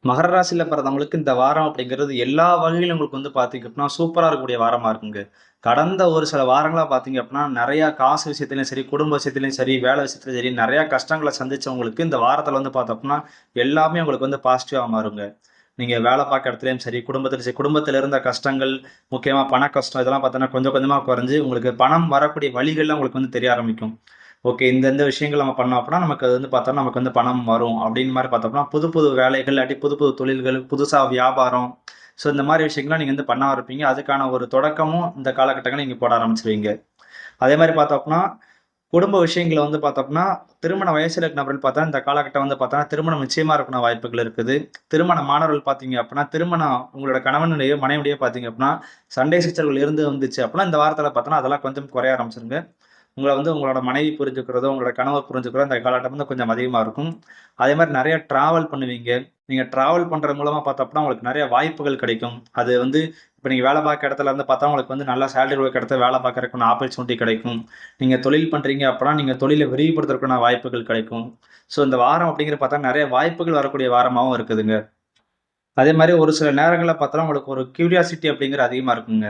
மகர ராசியில பிறந்தவங்களுக்கு இந்த வாரம் அப்படிங்கிறது எல்லா வகையிலும் உங்களுக்கு வந்து பார்த்தீங்க அப்படின்னா, சூப்பரா இருக்கக்கூடிய வாரமா இருக்குங்க. கடந்த ஒரு சில வாரங்களா பார்த்தீங்க அப்படின்னா, நெறையா காசு விஷயத்திலயும் சரி, குடும்ப விஷயத்திலயும் சரி, வேலை விஷயத்திலும் சரி, நெறையா கஷ்டங்கள சந்திச்சவங்களுக்கு இந்த வாரத்தில வந்து பார்த்தோம் அப்படின்னா, எல்லாமே உங்களுக்கு வந்து பாசிட்டிவா மாறுங்க. நீங்க வேலை பார்க்க இடத்துலயும் சரி, குடும்பத்திலும் சரி, குடும்பத்தில இருந்த கஷ்டங்கள், முக்கியமா பண கஷ்டம் இதெல்லாம் பார்த்தோன்னா கொஞ்சம் கொஞ்சமா குறைஞ்சு, உங்களுக்கு பணம் வரக்கூடிய வழிகள்லாம் உங்களுக்கு வந்து தெரிய ஆரம்பிக்கும். ஓகே. இந்த விஷயங்கள் நம்ம பண்ணோம் அப்படின்னா, நமக்கு அது வந்து பார்த்தோம்னா, நமக்கு வந்து பணம் வரும் அப்படின்னு மாரி பார்த்தோம்னா, புது புது வேலைகள், இல்லாட்டி புது புது தொழில்கள், புதுசா வியாபாரம். ஸோ இந்த மாரி விஷயங்கள்லாம் நீங்க வந்து பண்ண ஆரம்பிப்பீங்க. அதுக்கான ஒரு தொடக்கமும் இந்த காலகட்டங்கள்ல நீங்க போட ஆரம்பிச்சுருவீங்க. அதே மாரி பார்த்தோம் அப்படின்னா, குடும்ப விஷயங்கள வந்து பார்த்தோம்னா, திருமண வயசுல இருக்க நபர்கள் பார்த்தா, இந்த காலகட்டம் வந்து பார்த்தா, திருமணம் நிச்சயமா இருக்கக்கூடிய வாய்ப்புகள் இருக்குது. திருமணமானவர்கள் பார்த்தீங்க அப்படின்னா, திருமணம் உங்களோட கணவனுடையோ, மனைவியுடையோ பார்த்தீங்க அப்படின்னா, சண்டை சச்சரவுகள் இருந்து வந்துச்சு அப்படின்னா, இந்த வாரத்தில பார்த்தோம்னா, அதெல்லாம் கொஞ்சம் குறைய ஆரம்பிச்சுருங்க. உங்கள வந்து உங்களோட மனைவி புரிஞ்சுக்கிறதோ, உங்களோட கணவர் புரிஞ்சுக்கிறதோ அந்த காலகட்டம் வந்து கொஞ்சம் அதிகமா இருக்கும். அதே மாரி நெறைய டிராவல் பண்ணுவீங்க. நீங்க டிராவல் பண்றது மூலமா பார்த்தோம்னா, உங்களுக்கு நெறைய வாய்ப்புகள் கிடைக்கும். அது வந்து இப்ப நீங்க வேலை பார்க்க இடத்துல இருந்து பார்த்தா, உங்களுக்கு வந்து நல்ல சேலரி குடுக்குற இடத்துல வேலை பார்க்கறதுக்கான ஆப்பர்ச்சுனிட்டி கிடைக்கும். நீங்க தொழில் பண்றீங்க அப்பன்னா, நீங்க தொழில விரிவுபடுத்துறதுக்கான வாய்ப்புகள் கிடைக்கும். ஸோ இந்த வாரம் அப்படிங்கிறது பார்த்தா, நெறைய வாய்ப்புகள் வரக்கூடிய வாரமாவும் இருக்குதுங்க. அதே மாரி ஒரு சில நேரங்கள்ல பார்த்தோம்னா, உங்களுக்கு ஒரு கியூரியாசிட்டி அப்படிங்கிறது அதிகமா இருக்குங்க.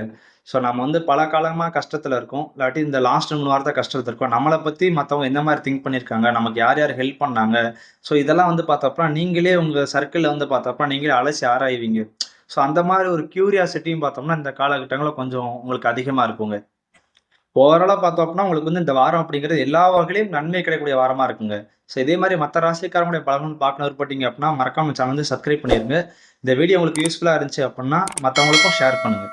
ஸோ நம்ம வந்து பல காலமா கஷ்டத்துல இருக்கோம். இல்லாட்டி இந்த லாஸ்ட் 3 வாரத்தா கஷ்டத்துல இருக்கோம். நம்மள பத்தி மத்தவங்க எந்த மாரி திங்க் பண்ணியிருக்காங்க? நமக்கு யார் யார் ஹெல்ப் பண்ணாங்க? ஸோ இதெல்லாம் வந்து பார்த்தப்ப, நீங்களே உங்க சர்க்கிள்ல வந்து பார்த்தப்ப, நீங்களே அலசி ஆராய்வீங்க. ஸோ அந்த மாரி ஒரு கியூரியாசிட்டியும் பார்த்தோம்னா, இந்த காலகட்டங்கள்ல கொஞ்சம் உங்களுக்கு அதிகமா இருக்குங்க. ஓவராலா பார்த்தோம் அப்டின்னா, உங்களுக்கு வந்து இந்த வாரம் அப்படிங்கிறது எல்லா வகையிலும் நன்மை கிடைக்கக்கூடிய வாரமா இருக்குங்க. ஸோ இதே மாரி மத்த ராசிக்காரங்களுடைய பலனும் பார்க்கணும் விருப்பப்பட்டீங்க அப்டின்னா, மறக்காம சேனல் வந்து சப்ஸ்கிரைப் பண்ணிருங்க. இந்த வீடியோ உங்களுக்கு யூஸ்ஃபுல்லா இருந்துச்சு அப்டின்னா, மத்தவங்களுக்கும் ஷேர் பண்ணுங்க.